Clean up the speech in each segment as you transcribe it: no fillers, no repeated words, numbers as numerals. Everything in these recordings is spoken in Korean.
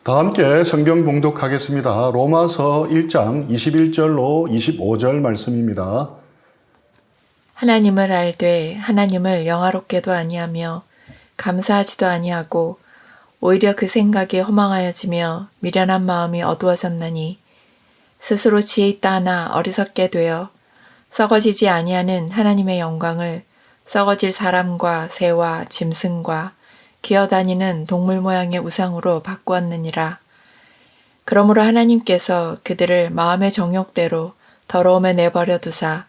다 함께 성경 봉독하겠습니다. 로마서 1장 21절로 25절 말씀입니다. 하나님을 알되 하나님을 영화롭게도 아니하며 감사하지도 아니하고 오히려 그 생각이 허망하여지며 미련한 마음이 어두워졌나니 스스로 지혜 있다 하나 어리석게 되어 썩어지지 아니하는 하나님의 영광을 썩어질 사람과 새와 짐승과 기어다니는 동물 모양의 우상으로 바꾸었느니라. 그러므로 하나님께서 그들을 마음의 정욕대로 더러움에 내버려 두사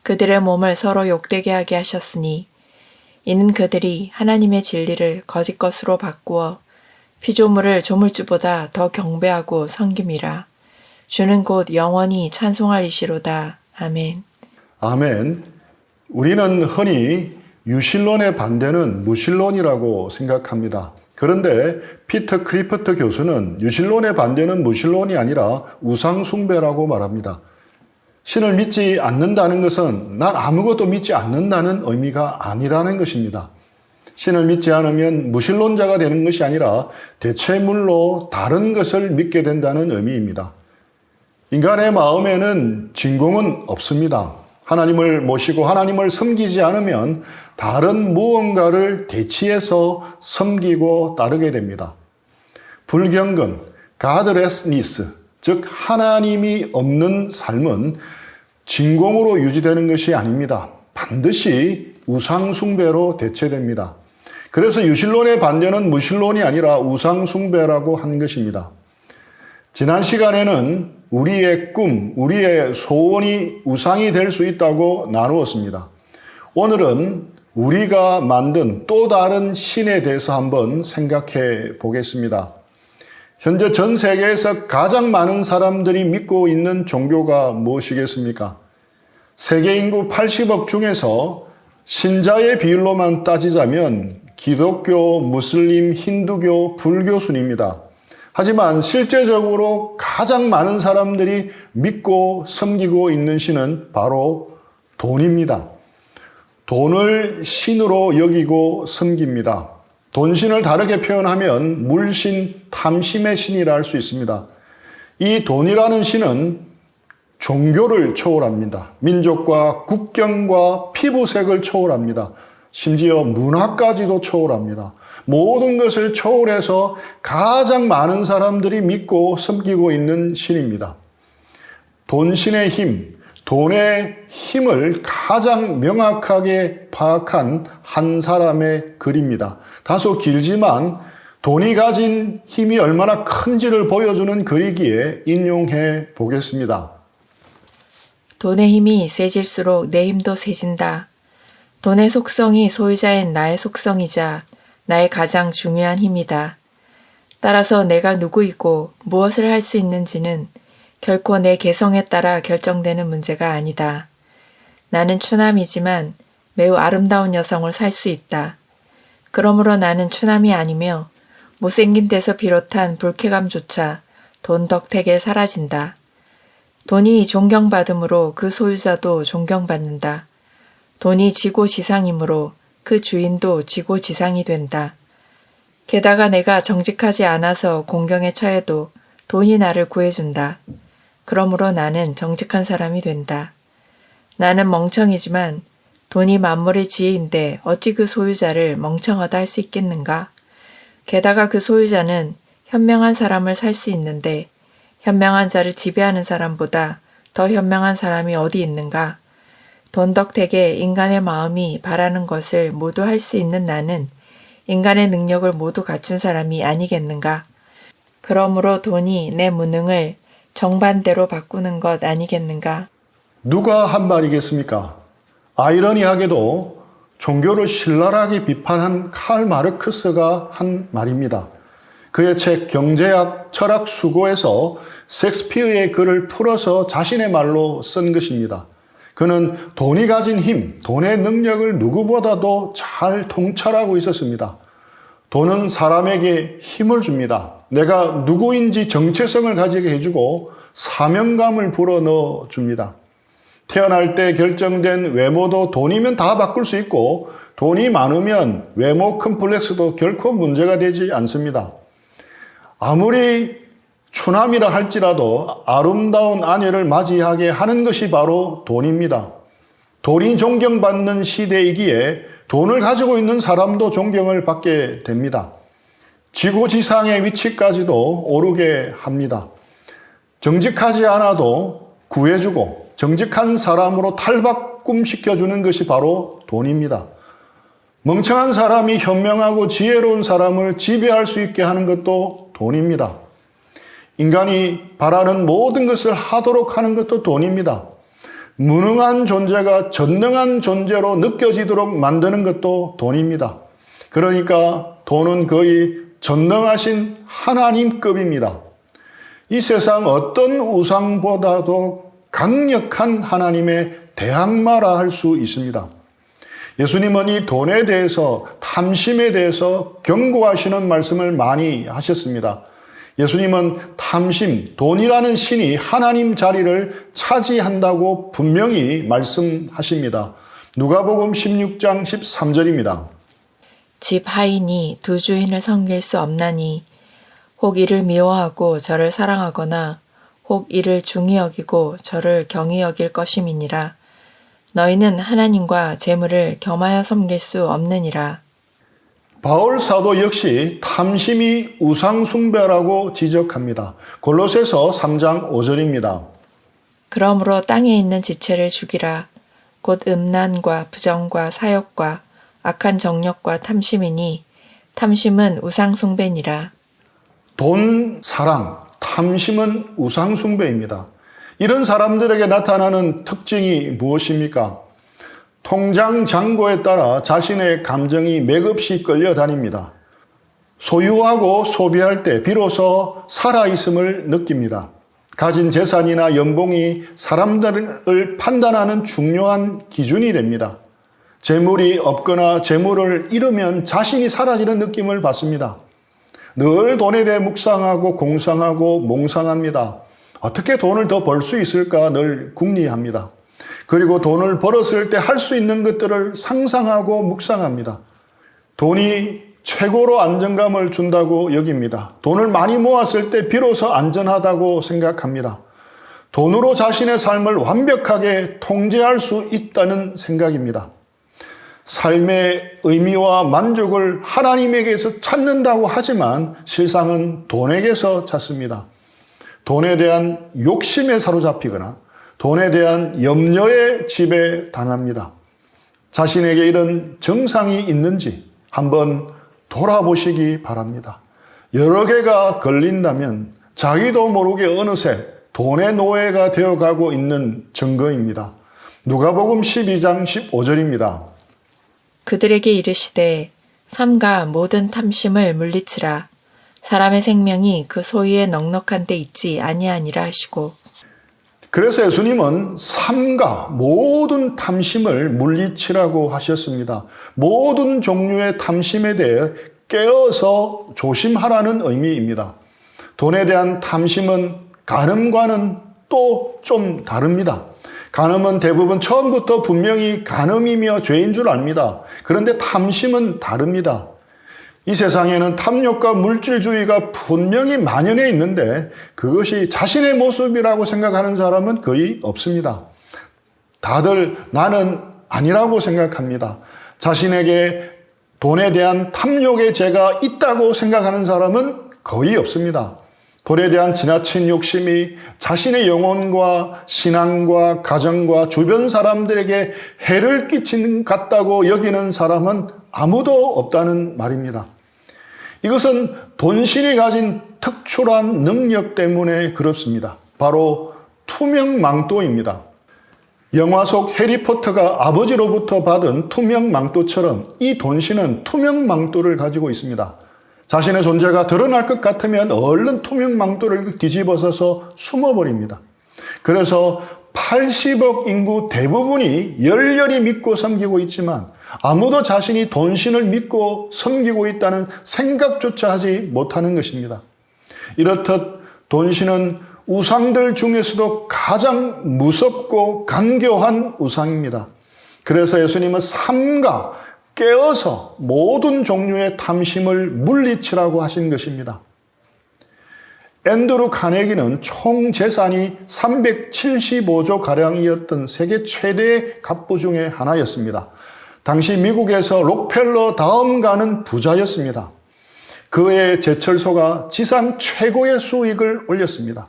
그들의 몸을 서로 욕되게 하게 하셨으니 이는 그들이 하나님의 진리를 거짓 것으로 바꾸어 피조물을 조물주보다 더 경배하고 섬김이라. 주는 곧 영원히 찬송할 이시로다. 아멘. 아멘. 우리는 흔히 유신론의 반대는 무신론이라고 생각합니다. 그런데 피터 크리프트 교수는 유신론의 반대는 무신론이 아니라 우상숭배라고 말합니다. 신을 믿지 않는다는 것은 난 아무것도 믿지 않는다는 의미가 아니라는 것입니다. 신을 믿지 않으면 무신론자가 되는 것이 아니라 대체물로 다른 것을 믿게 된다는 의미입니다. 인간의 마음에는 진공은 없습니다. 하나님을 모시고 하나님을 섬기지 않으면 다른 무언가를 대치해서 섬기고 따르게 됩니다. 불경건, godlessness, 즉 하나님이 없는 삶은 진공으로 유지되는 것이 아닙니다. 반드시 우상숭배로 대체됩니다. 그래서 유신론의 반대는 무신론이 아니라 우상숭배라고 한 것입니다. 지난 시간에는 우리의 꿈, 우리의 소원이 우상이 될 수 있다고 나누었습니다. 오늘은 우리가 만든 또 다른 신에 대해서 한번 생각해 보겠습니다. 현재 전 세계에서 가장 많은 사람들이 믿고 있는 종교가 무엇이겠습니까? 세계 인구 80억 중에서 신자의 비율로만 따지자면 기독교, 무슬림, 힌두교, 불교 순입니다. 하지만 실제적으로 가장 많은 사람들이 믿고 섬기고 있는 신은 바로 돈입니다. 돈을 신으로 여기고 섬깁니다. 돈신을 다르게 표현하면 물신, 탐심의 신이라 할 수 있습니다. 이 돈이라는 신은 종교를 초월합니다. 민족과 국경과 피부색을 초월합니다. 심지어 문화까지도 초월합니다. 모든 것을 초월해서 가장 많은 사람들이 믿고 섬기고 있는 신입니다. 돈신의 힘, 돈의 힘을 가장 명확하게 파악한 한 사람의 글입니다. 다소 길지만 돈이 가진 힘이 얼마나 큰지를 보여주는 글이기에 인용해 보겠습니다. 돈의 힘이 세질수록 내 힘도 세진다. 돈의 속성이 소유자인 나의 속성이자 나의 가장 중요한 힘이다. 따라서 내가 누구이고 무엇을 할 수 있는지는 결코 내 개성에 따라 결정되는 문제가 아니다. 나는 추남이지만 매우 아름다운 여성을 살 수 있다. 그러므로 나는 추남이 아니며 못생긴 데서 비롯한 불쾌감조차 돈 덕택에 사라진다. 돈이 존경받음으로 그 소유자도 존경받는다. 돈이 지고지상이므로 그 주인도 지고지상이 된다. 게다가 내가 정직하지 않아서 공경에 처해도 돈이 나를 구해준다. 그러므로 나는 정직한 사람이 된다. 나는 멍청이지만 돈이 만물의 지혜인데 어찌 그 소유자를 멍청하다 할 수 있겠는가? 게다가 그 소유자는 현명한 사람을 살 수 있는데 현명한 자를 지배하는 사람보다 더 현명한 사람이 어디 있는가? 돈 덕택에 인간의 마음이 바라는 것을 모두 할 수 있는 나는 인간의 능력을 모두 갖춘 사람이 아니겠는가? 그러므로 돈이 내 무능을 정반대로 바꾸는 것 아니겠는가? 누가 한 말이겠습니까? 아이러니하게도 종교를 신랄하게 비판한 칼 마르크스가 한 말입니다. 그의 책 경제학 철학 수고에서 셰익스피어의 글을 풀어서 자신의 말로 쓴 것입니다. 그는 돈이 가진 힘, 돈의 능력을 누구보다도 잘 통찰하고 있었습니다. 돈은 사람에게 힘을 줍니다. 내가 누구인지 정체성을 가지게 해주고 사명감을 불어넣어 줍니다. 태어날 때 결정된 외모도 돈이면 다 바꿀 수 있고 돈이 많으면 외모 컴플렉스도 결코 문제가 되지 않습니다. 아무리 추남이라 할지라도 아름다운 아내를 맞이하게 하는 것이 바로 돈입니다. 돈이 존경받는 시대이기에 돈을 가지고 있는 사람도 존경을 받게 됩니다. 지고지상의 위치까지도 오르게 합니다. 정직하지 않아도 구해주고 정직한 사람으로 탈바꿈시켜주는 것이 바로 돈입니다. 멍청한 사람이 현명하고 지혜로운 사람을 지배할 수 있게 하는 것도 돈입니다. 인간이 바라는 모든 것을 하도록 하는 것도 돈입니다. 무능한 존재가 전능한 존재로 느껴지도록 만드는 것도 돈입니다. 그러니까 돈은 거의 전능하신 하나님급입니다. 이 세상 어떤 우상보다도 강력한 하나님의 대항마라 할 수 있습니다. 예수님은 이 돈에 대해서, 탐심에 대해서 경고하시는 말씀을 많이 하셨습니다. 예수님은 탐심, 돈이라는 신이 하나님 자리를 차지한다고 분명히 말씀하십니다. 누가복음 16장 13절입니다. 집 하인이 두 주인을 섬길 수 없나니 혹 이를 미워하고 저를 사랑하거나 혹 이를 중히 여기고 저를 경히 여길 것임이니라. 너희는 하나님과 재물을 겸하여 섬길 수 없느니라. 바울 사도 역시 탐심이 우상숭배라고 지적합니다. 골로새서 3장 5절입니다. 그러므로 땅에 있는 지체를 죽이라. 곧 음란과 부정과 사욕과 악한 정욕과 탐심이니 탐심은 우상숭배니라. 돈, 사랑, 탐심은 우상숭배입니다. 이런 사람들에게 나타나는 특징이 무엇입니까? 통장 잔고에 따라 자신의 감정이 맥없이 끌려다닙니다. 소유하고 소비할 때 비로소 살아있음을 느낍니다. 가진 재산이나 연봉이 사람들을 판단하는 중요한 기준이 됩니다. 재물이 없거나 재물을 잃으면 자신이 사라지는 느낌을 받습니다. 늘 돈에 대해 묵상하고 공상하고 몽상합니다. 어떻게 돈을 더 벌 수 있을까 늘 궁리합니다. 그리고 돈을 벌었을 때 할 수 있는 것들을 상상하고 묵상합니다. 돈이 최고로 안정감을 준다고 여깁니다. 돈을 많이 모았을 때 비로소 안전하다고 생각합니다. 돈으로 자신의 삶을 완벽하게 통제할 수 있다는 생각입니다. 삶의 의미와 만족을 하나님에게서 찾는다고 하지만 실상은 돈에게서 찾습니다. 돈에 대한 욕심에 사로잡히거나 돈에 대한 염려에 지배당합니다. 자신에게 이런 정상이 있는지 한번 돌아보시기 바랍니다. 여러 개가 걸린다면 자기도 모르게 어느새 돈의 노예가 되어가고 있는 증거입니다. 누가복음 12장 15절입니다. 그들에게 이르시되 삼가 모든 탐심을 물리치라. 사람의 생명이 그 소유에 넉넉한 데 있지 아니하니라 하시고. 그래서 예수님은 삼가 모든 탐심을 물리치라고 하셨습니다. 모든 종류의 탐심에 대해 깨어서 조심하라는 의미입니다. 돈에 대한 탐심은 간음과는 또 좀 다릅니다. 간음은 대부분 처음부터 분명히 간음이며 죄인 줄 압니다. 그런데 탐심은 다릅니다. 이 세상에는 탐욕과 물질주의가 분명히 만연해 있는데 그것이 자신의 모습이라고 생각하는 사람은 거의 없습니다. 다들 나는 아니라고 생각합니다. 자신에게 돈에 대한 탐욕의 죄가 있다고 생각하는 사람은 거의 없습니다. 돈에 대한 지나친 욕심이 자신의 영혼과 신앙과 가정과 주변 사람들에게 해를 끼치는 것 같다고 여기는 사람은 아무도 없다는 말입니다. 이것은 돈신이 가진 특출한 능력 때문에 그렇습니다. 바로 투명망토입니다. 영화 속 해리포터가 아버지로부터 받은 투명망토처럼 이 돈신은 투명망토를 가지고 있습니다. 자신의 존재가 드러날 것 같으면 얼른 투명망토를 뒤집어서서 숨어버립니다. 그래서 80억 인구 대부분이 열렬히 믿고 섬기고 있지만 아무도 자신이 돈신을 믿고 섬기고 있다는 생각조차 하지 못하는 것입니다. 이렇듯 돈신은 우상들 중에서도 가장 무섭고 간교한 우상입니다. 그래서 예수님은 삼가 깨어서 모든 종류의 탐심을 물리치라고 하신 것입니다. 앤드루 카네기는 총 재산이 375조 가량이었던 세계 최대의 갑부 중에 하나였습니다. 당시 미국에서 록펠러 다음 가는 부자였습니다. 그의 제철소가 지상 최고의 수익을 올렸습니다.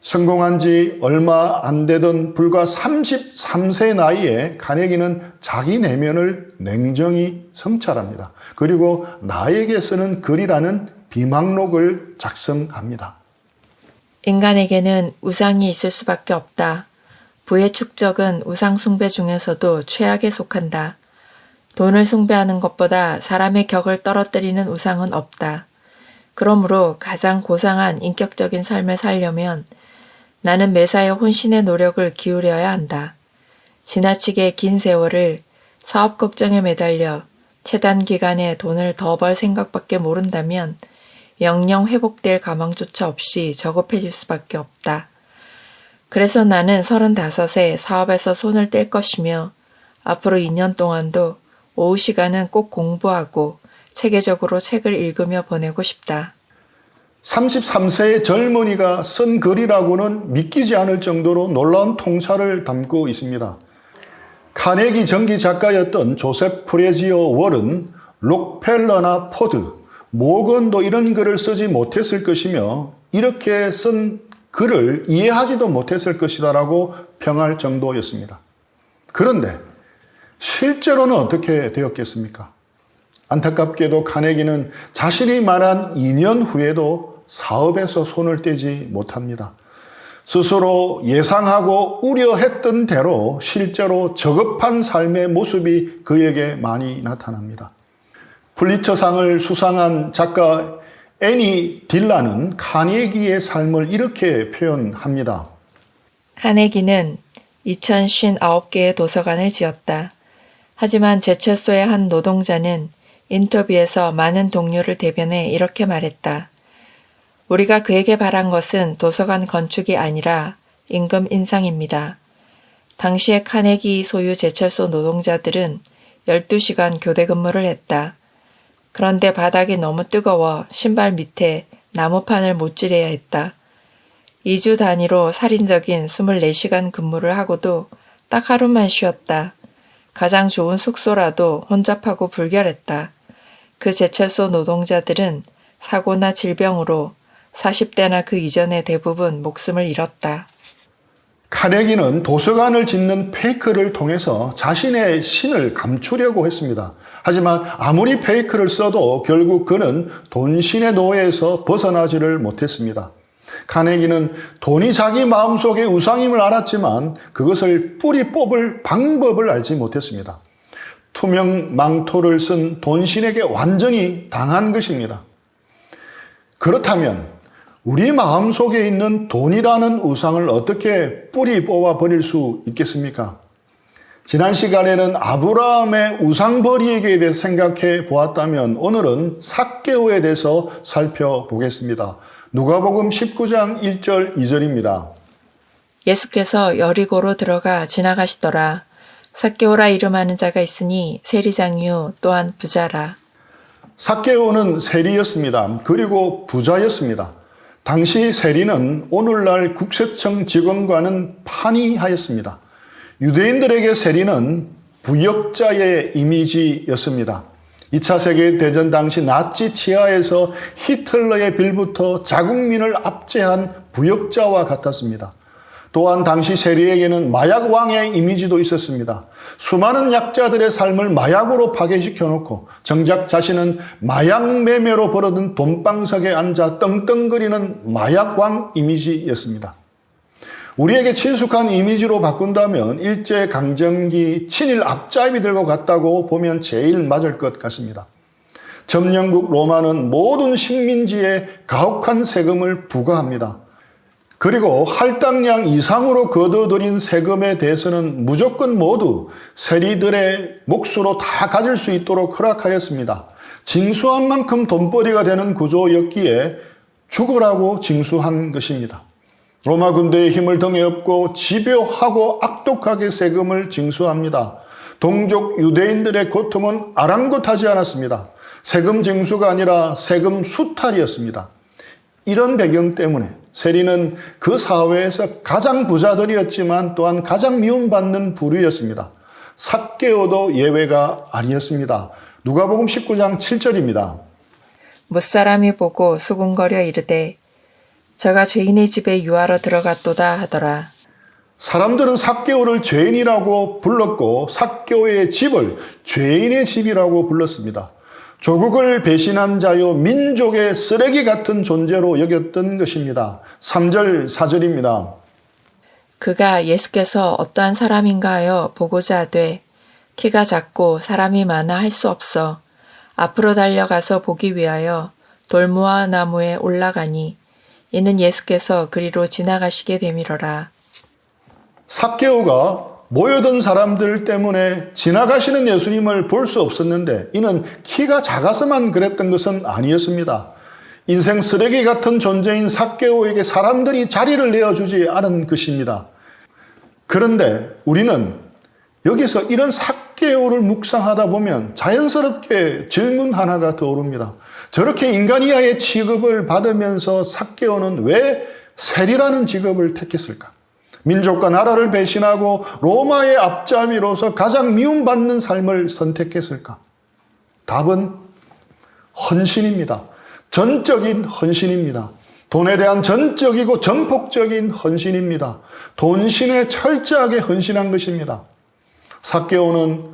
성공한 지 얼마 안 되던 불과 33세 나이에 카네기는 자기 내면을 냉정히 성찰합니다. 그리고 나에게 쓰는 글이라는 비망록을 작성합니다. 인간에게는 우상이 있을 수밖에 없다. 부의 축적은 우상 숭배 중에서도 최악에 속한다. 돈을 숭배하는 것보다 사람의 격을 떨어뜨리는 우상은 없다. 그러므로 가장 고상한 인격적인 삶을 살려면 나는 매사에 혼신의 노력을 기울여야 한다. 지나치게 긴 세월을 사업 걱정에 매달려 최단 기간에 돈을 더 벌 생각밖에 모른다면 영영 회복될 가망조차 없이 저급해질 수밖에 없다. 그래서 나는 35에 사업에서 손을 뗄 것이며 앞으로 2년 동안도 오후 시간은 꼭 공부하고 체계적으로 책을 읽으며 보내고 싶다. 33세의 젊은이가 쓴 글이라고는 믿기지 않을 정도로 놀라운 통찰을 담고 있습니다. 카네기 전기 작가였던 조셉 프레지어 월은 록펠러나 포드, 모건도 이런 글을 쓰지 못했을 것이며 이렇게 쓴 글을 이해하지도 못했을 것이다라고 평할 정도였습니다. 그런데 실제로는 어떻게 되었겠습니까? 안타깝게도 카네기는 자신이 말한 2년 후에도 사업에서 손을 떼지 못합니다. 스스로 예상하고 우려했던 대로 실제로 저급한 삶의 모습이 그에게 많이 나타납니다. 풀리처상을 수상한 작가 애니 딜란은 카네기의 삶을 이렇게 표현합니다. 카네기는 2059개의 도서관을 지었다. 하지만 제철소의 한 노동자는 인터뷰에서 많은 동료를 대변해 이렇게 말했다. 우리가 그에게 바란 것은 도서관 건축이 아니라 임금 인상입니다. 당시의 카네기 소유 제철소 노동자들은 12시간 교대 근무를 했다. 그런데 바닥이 너무 뜨거워 신발 밑에 나무판을 못지래야 했다. 2주 단위로 살인적인 24시간 근무를 하고도 딱 하루만 쉬었다. 가장 좋은 숙소라도 혼잡하고 불결했다. 그 제철소 노동자들은 사고나 질병으로 40대나 그 이전에 대부분 목숨을 잃었다. 카네기는 도서관을 짓는 페이크를 통해서 자신의 신을 감추려고 했습니다. 하지만 아무리 페이크를 써도 결국 그는 돈신의 노예에서 벗어나지를 못했습니다. 카네기는 돈이 자기 마음속의 우상임을 알았지만 그것을 뿌리 뽑을 방법을 알지 못했습니다. 투명 망토를 쓴 돈신에게 완전히 당한 것입니다. 그렇다면 우리 마음속에 있는 돈이라는 우상을 어떻게 뿌리 뽑아 버릴 수 있겠습니까? 지난 시간에는 아브라함의 우상벌이에 대해 생각해 보았다면 오늘은 삭개오에 대해서 살펴보겠습니다. 누가복음 19장 1절 2절입니다. 예수께서 여리고로 들어가 지나가시더라. 삭개오라 이름하는 자가 있으니 세리장이요 또한 부자라. 삭개오는 세리였습니다. 그리고 부자였습니다. 당시 세리는 오늘날 국세청 직원과는 판이하였습니다. 유대인들에게 세리는 부역자의 이미지였습니다. 2차 세계대전 당시 나치 치하에서 히틀러의 빌부터 자국민을 압제한 부역자와 같았습니다. 또한 당시 세리에게는 마약왕의 이미지도 있었습니다. 수많은 약자들의 삶을 마약으로 파괴시켜 놓고 정작 자신은 마약 매매로 벌어든 돈방석에 앉아 떵떵거리는 마약왕 이미지였습니다. 우리에게 친숙한 이미지로 바꾼다면 일제강점기 친일 앞잡이 들고 갔다고 보면 제일 맞을 것 같습니다. 점령국 로마는 모든 식민지에 가혹한 세금을 부과합니다. 그리고 할당량 이상으로 거둬들인 세금에 대해서는 무조건 모두 세리들의 몫으로 다 가질 수 있도록 허락하였습니다. 징수한 만큼 돈벌이가 되는 구조였기에 죽으라고 징수한 것입니다. 로마 군대의 힘을 등에 업고 집요하고 악독하게 세금을 징수합니다. 동족 유대인들의 고통은 아랑곳하지 않았습니다. 세금 징수가 아니라 세금 수탈이었습니다. 이런 배경 때문에 세리는 그 사회에서 가장 부자들이었지만 또한 가장 미움받는 부류였습니다. 삭개오도 예외가 아니었습니다. 누가복음 19장 7절입니다. 무사람이 보고 수군거려 이르되 저가 죄인의 집에 유하러 들어갔도다 하더라. 사람들은 삭개오를 죄인이라고 불렀고 삭개오의 집을 죄인의 집이라고 불렀습니다. 조국을 배신한 자요 민족의 쓰레기 같은 존재로 여겼던 것입니다. 3절 4절입니다. 그가 예수께서 어떠한 사람인가 하여 보고자 하되 키가 작고 사람이 많아 할 수 없어 앞으로 달려가서 보기 위하여 돌무화 나무에 올라가니 이는 예수께서 그리로 지나가시게 되밀어라. 삭개오가 모여든 사람들 때문에 지나가시는 예수님을 볼 수 없었는데 이는 키가 작아서만 그랬던 것은 아니었습니다. 인생 쓰레기 같은 존재인 삭개오에게 사람들이 자리를 내어주지 않은 것입니다. 그런데 우리는 여기서 이런 삭개오를 묵상하다 보면 자연스럽게 질문 하나가 떠오릅니다. 저렇게 인간 이하의 취급을 받으면서 삭개오는 왜 세리라는 직업을 택했을까? 민족과 나라를 배신하고 로마의 앞잡이로서 가장 미움받는 삶을 선택했을까? 답은 헌신입니다. 전적인 헌신입니다. 돈에 대한 전적이고 전폭적인 헌신입니다. 돈신에 철저하게 헌신한 것입니다. 삭개오는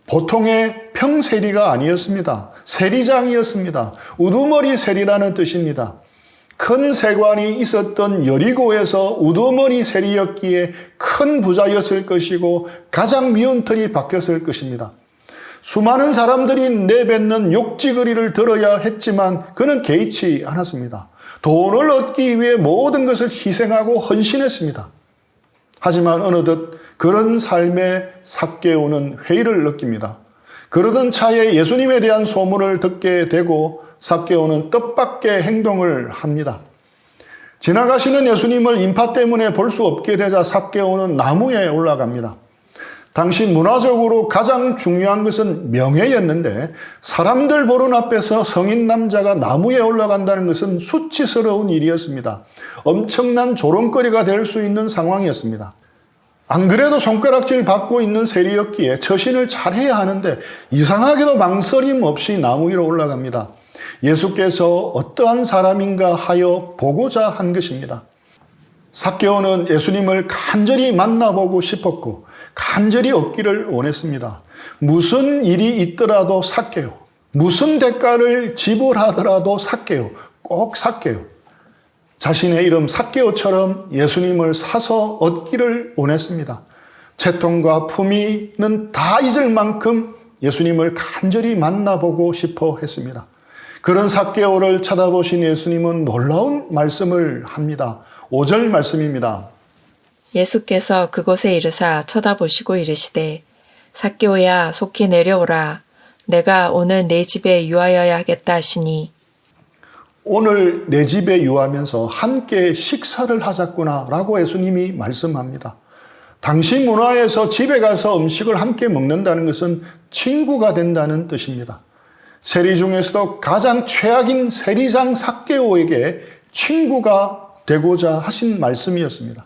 보통의 평세리가 아니었습니다. 세리장이었습니다. 우두머리 세리라는 뜻입니다. 큰 세관이 있었던 여리고에서 우두머리 세리였기에 큰 부자였을 것이고 가장 미운 털이 박혔을 것입니다. 수많은 사람들이 내뱉는 욕지거리를 들어야 했지만 그는 개의치 않았습니다. 돈을 얻기 위해 모든 것을 희생하고 헌신했습니다. 하지만 어느덧 그런 삶에 삭개오는 회의를 느낍니다. 그러던 차에 예수님에 대한 소문을 듣게 되고 삭개오는 뜻밖의 행동을 합니다. 지나가시는 예수님을 인파 때문에 볼 수 없게 되자 삭개오는 나무에 올라갑니다. 당시 문화적으로 가장 중요한 것은 명예였는데 사람들 보는 앞에서 성인 남자가 나무에 올라간다는 것은 수치스러운 일이었습니다. 엄청난 조롱거리가 될 수 있는 상황이었습니다. 안 그래도 손가락질 받고 있는 세리였기에 처신을 잘해야 하는데 이상하게도 망설임 없이 나무 위로 올라갑니다. 예수께서 어떠한 사람인가 하여 보고자 한 것입니다. 삭개오는 예수님을 간절히 만나보고 싶었고 간절히 얻기를 원했습니다. 무슨 일이 있더라도 삭개오, 무슨 대가를 지불하더라도 삭개오, 꼭 삭개오. 자신의 이름 삭개오처럼 예수님을 사서 얻기를 원했습니다. 채통과 품위는 다 잊을 만큼 예수님을 간절히 만나보고 싶어 했습니다. 그런 삭개오를 쳐다보신 예수님은 놀라운 말씀을 합니다. 5절 말씀입니다. 예수께서 그곳에 이르사 쳐다보시고 이르시되 삭개오야 속히 내려오라. 내가 오늘 내 집에 유하여야 하겠다 하시니 오늘 내 집에 유하면서 함께 식사를 하자꾸나 라고 예수님이 말씀합니다. 당시 문화에서 집에 가서 음식을 함께 먹는다는 것은 친구가 된다는 뜻입니다. 세리 중에서도 가장 최악인 세리장 삭개오에게 친구가 되고자 하신 말씀이었습니다.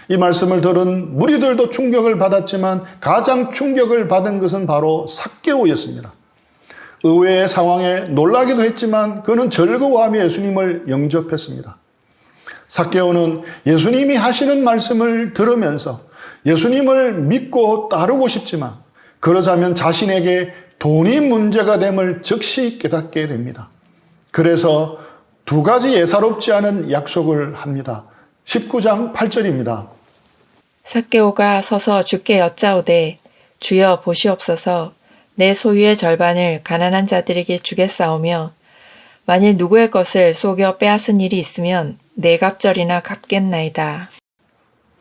이 말씀을 들은 무리들도 충격을 받았지만 가장 충격을 받은 것은 바로 삭개오였습니다. 의외의 상황에 놀라기도 했지만 그는 즐거워하며 예수님을 영접했습니다. 삭개오는 예수님이 하시는 말씀을 들으면서 예수님을 믿고 따르고 싶지만 그러자면 자신에게 돈이 문제가 됨을 즉시 깨닫게 됩니다. 그래서 두 가지 예사롭지 않은 약속을 합니다. 19장 8절입니다. 삭개오가 서서 주께 여짜오되 주여 보시옵소서 내 소유의 절반을 가난한 자들에게 주겠사오며 만일 누구의 것을 속여 빼앗은 일이 있으면 네 갑절이나 갚겠나이다.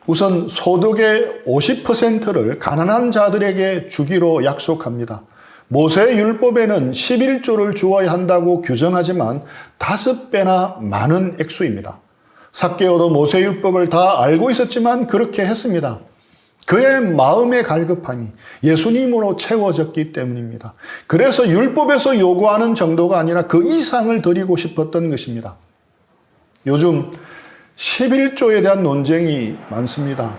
우선 소득의 50%를 가난한 자들에게 주기로 약속합니다. 모세의 율법에는 11조를 주어야 한다고 규정하지만 5배나 많은 액수입니다. 삭개오도 모세 율법을 다 알고 있었지만 그렇게 했습니다. 그의 마음의 갈급함이 예수님으로 채워졌기 때문입니다. 그래서 율법에서 요구하는 정도가 아니라 그 이상을 드리고 싶었던 것입니다. 요즘 11조에 대한 논쟁이 많습니다.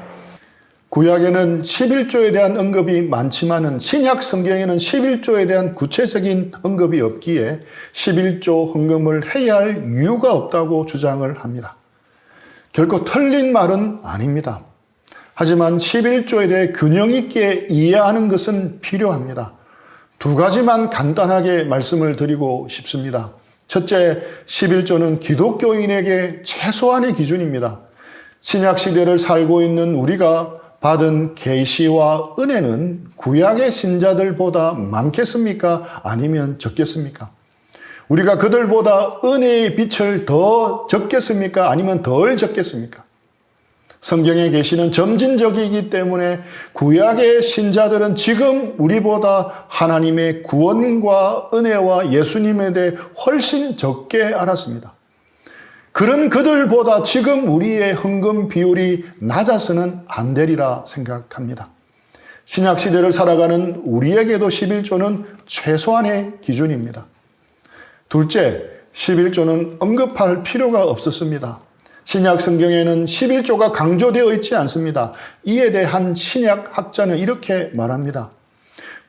구약에는 11조에 대한 언급이 많지만은 신약 성경에는 11조에 대한 구체적인 언급이 없기에 11조 헌금을 해야 할 이유가 없다고 주장을 합니다. 결코 틀린 말은 아닙니다. 하지만 11조에 대해 균형 있게 이해하는 것은 필요합니다. 두 가지만 간단하게 말씀을 드리고 싶습니다. 첫째, 11조는 기독교인에게 최소한의 기준입니다. 신약 시대를 살고 있는 우리가 받은 계시와 은혜는 구약의 신자들보다 많겠습니까? 아니면 적겠습니까? 우리가 그들보다 은혜의 빛을 더 적겠습니까? 아니면 덜 적겠습니까? 성경의 계시는 점진적이기 때문에 구약의 신자들은 지금 우리보다 하나님의 구원과 은혜와 예수님에 대해 훨씬 적게 알았습니다. 그런 그들보다 지금 우리의 헌금 비율이 낮아서는 안 되리라 생각합니다. 신약 시대를 살아가는 우리에게도 11조는 최소한의 기준입니다. 둘째, 11조는 언급할 필요가 없었습니다. 신약 성경에는 11조가 강조되어 있지 않습니다. 이에 대한 신약 학자는 이렇게 말합니다.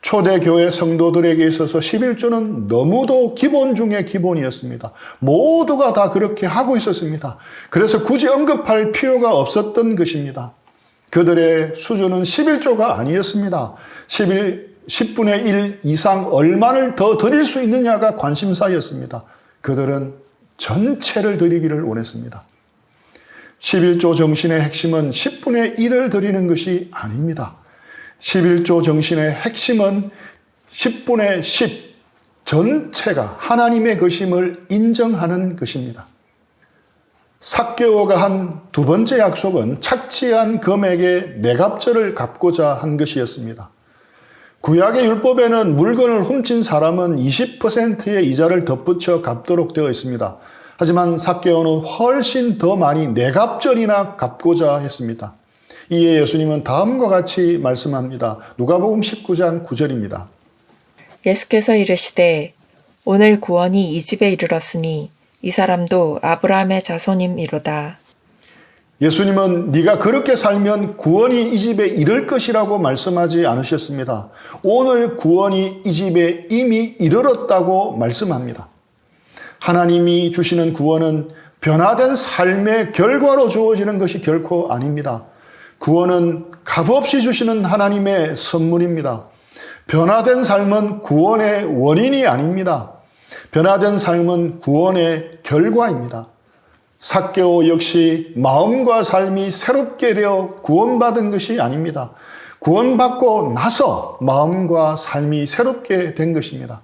초대교회 성도들에게 있어서 11조는 너무도 기본 중에 기본이었습니다. 모두가 다 그렇게 하고 있었습니다. 그래서 굳이 언급할 필요가 없었던 것입니다. 그들의 수준은 11조가 아니었습니다. 10분의 1 이상 얼마를 더 드릴 수 있느냐가 관심사였습니다. 그들은 전체를 드리기를 원했습니다. 11조 정신의 핵심은 10분의 1을 드리는 것이 아닙니다. 11조 정신의 핵심은 10분의 10 전체가 하나님의 것임을 인정하는 것입니다. 삭개오가 한 두 번째 약속은 착취한 금액의 네갑절을 갚고자 한 것이었습니다. 구약의 율법에는 물건을 훔친 사람은 20%의 이자를 덧붙여 갚도록 되어 있습니다. 하지만 삭개오는 훨씬 더 많이 네갑절이나 갚고자 했습니다. 이에 예수님은 다음과 같이 말씀합니다. 누가복음 19장 9절입니다. 예수께서 이르시되 오늘 구원이 이 집에 이르렀으니 이 사람도 아브라함의 자손임이로다. 예수님은 네가 그렇게 살면 구원이 이 집에 이를 것이라고 말씀하지 않으셨습니다. 오늘 구원이 이 집에 이미 이르렀다고 말씀합니다. 하나님이 주시는 구원은 변화된 삶의 결과로 주어지는 것이 결코 아닙니다. 구원은 값없이 주시는 하나님의 선물입니다. 변화된 삶은 구원의 원인이 아닙니다. 변화된 삶은 구원의 결과입니다. 삭개오 역시 마음과 삶이 새롭게 되어 구원받은 것이 아닙니다. 구원받고 나서 마음과 삶이 새롭게 된 것입니다.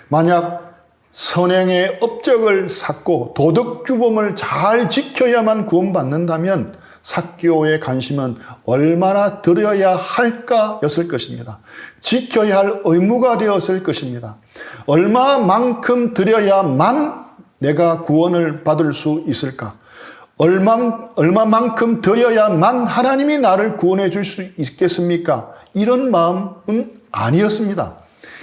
만약 선행의 업적을 쌓고 도덕규범을 잘 지켜야만 구원받는다면 삭개오의 관심은 얼마나 드려야 할까였을 것입니다. 지켜야 할 의무가 되었을 것입니다. 얼마만큼 드려야만 내가 구원을 받을 수 있을까? 얼마만큼 드려야만 하나님이 나를 구원해 줄 수 있겠습니까? 이런 마음은 아니었습니다.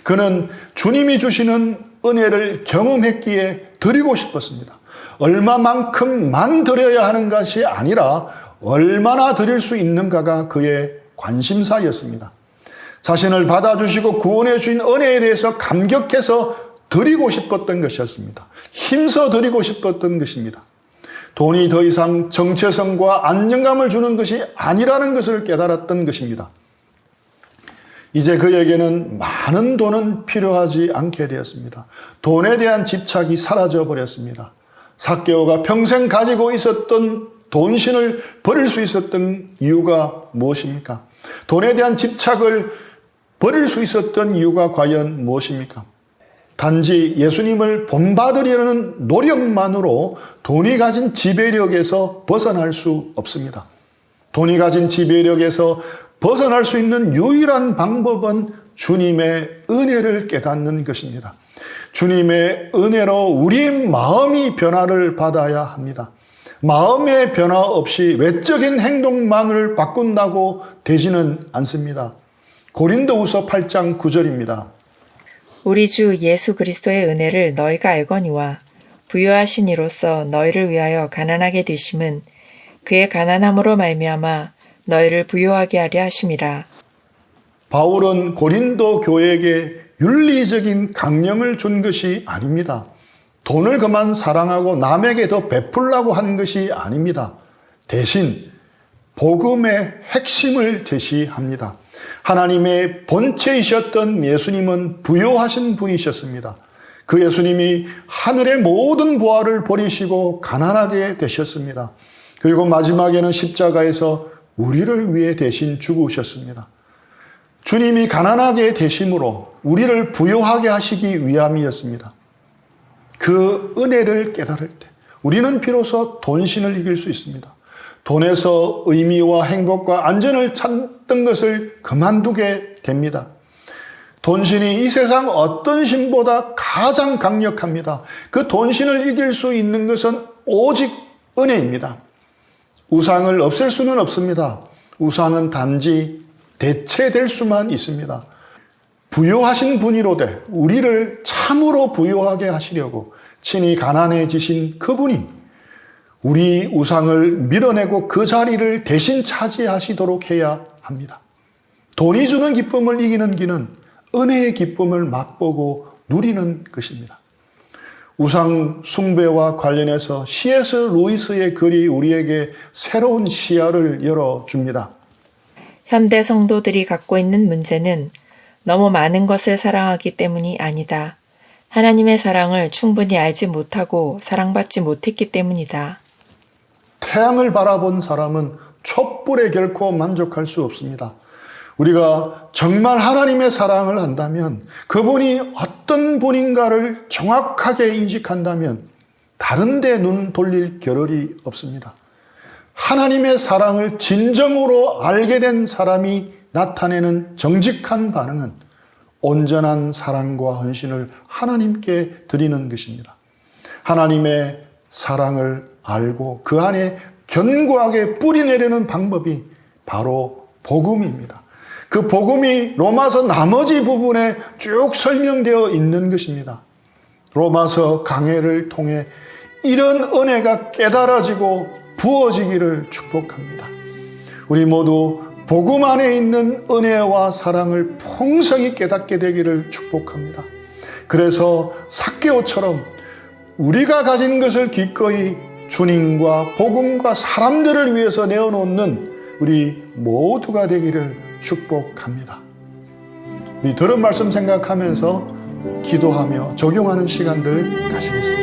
그는 주님이 주시는 은혜를 경험했기에 드리고 싶었습니다. 얼마만큼만 드려야 하는 것이 아니라 얼마나 드릴 수 있는가가 그의 관심사였습니다. 자신을 받아주시고 구원해 주신 은혜에 대해서 감격해서 드리고 싶었던 것이었습니다. 힘써 드리고 싶었던 것입니다. 돈이 더 이상 정체성과 안정감을 주는 것이 아니라는 것을 깨달았던 것입니다. 이제 그에게는 많은 돈은 필요하지 않게 되었습니다. 돈에 대한 집착이 사라져 버렸습니다. 삭개오가 평생 가지고 있었던 돈신을 버릴 수 있었던 이유가 무엇입니까? 돈에 대한 집착을 버릴 수 있었던 이유가 과연 무엇입니까? 단지 예수님을 본받으려는 노력만으로 돈이 가진 지배력에서 벗어날 수 없습니다. 돈이 가진 지배력에서 벗어날 수 있는 유일한 방법은 주님의 은혜를 깨닫는 것입니다. 주님의 은혜로 우리의 마음이 변화를 받아야 합니다. 마음의 변화 없이 외적인 행동만을 바꾼다고 되지는 않습니다. 고린도후서 8장 9절입니다. 우리 주 예수 그리스도의 은혜를 너희가 알거니와 부유하신 이로써 너희를 위하여 가난하게 되심은 그의 가난함으로 말미암아 너희를 부유하게 하려 하심이라. 바울은 고린도 교회에게 윤리적인 강령을 준 것이 아닙니다. 돈을 그만 사랑하고 남에게 더 베풀라고 한 것이 아닙니다. 대신 복음의 핵심을 제시합니다. 하나님의 본체이셨던 예수님은 부요하신 분이셨습니다. 그 예수님이 하늘의 모든 보화를 버리시고 가난하게 되셨습니다. 그리고 마지막에는 십자가에서 우리를 위해 대신 죽으셨습니다. 주님이 가난하게 되심으로 우리를 부요하게 하시기 위함이었습니다. 그 은혜를 깨달을 때 우리는 비로소 돈신을 이길 수 있습니다. 돈에서 의미와 행복과 안전을 찾던 것을 그만두게 됩니다. 돈신이 이 세상 어떤 신보다 가장 강력합니다. 그 돈신을 이길 수 있는 것은 오직 은혜입니다. 우상을 없앨 수는 없습니다. 우상은 단지 대체될 수만 있습니다. 부요하신 분이로되 우리를 참으로 부요하게 하시려고 친히 가난해지신 그분이 우리 우상을 밀어내고 그 자리를 대신 차지하시도록 해야 합니다. 돈이 주는 기쁨을 이기는 길은 은혜의 기쁨을 맛보고 누리는 것입니다. 우상 숭배와 관련해서 C.S. 루이스의 글이 우리에게 새로운 시야를 열어줍니다. 현대 성도들이 갖고 있는 문제는 너무 많은 것을 사랑하기 때문이 아니다. 하나님의 사랑을 충분히 알지 못하고 사랑받지 못했기 때문이다. 태양을 바라본 사람은 촛불에 결코 만족할 수 없습니다. 우리가 정말 하나님의 사랑을 안다면, 그분이 어떤 분인가를 정확하게 인식한다면 다른 데 눈 돌릴 겨를이 없습니다. 하나님의 사랑을 진정으로 알게 된 사람이 나타내는 정직한 반응은 온전한 사랑과 헌신을 하나님께 드리는 것입니다. 하나님의 사랑을 알고 그 안에 견고하게 뿌리내리는 방법이 바로 복음입니다. 그 복음이 로마서 나머지 부분에 쭉 설명되어 있는 것입니다. 로마서 강해를 통해 이런 은혜가 깨달아지고 부어지기를 축복합니다. 우리 모두 복음 안에 있는 은혜와 사랑을 풍성히 깨닫게 되기를 축복합니다. 그래서 삭개오처럼 우리가 가진 것을 기꺼이 주님과 복음과 사람들을 위해서 내어놓는 우리 모두가 되기를 축복합니다. 우리 들은 말씀 생각하면서 기도하며 적용하는 시간들 가시겠습니다.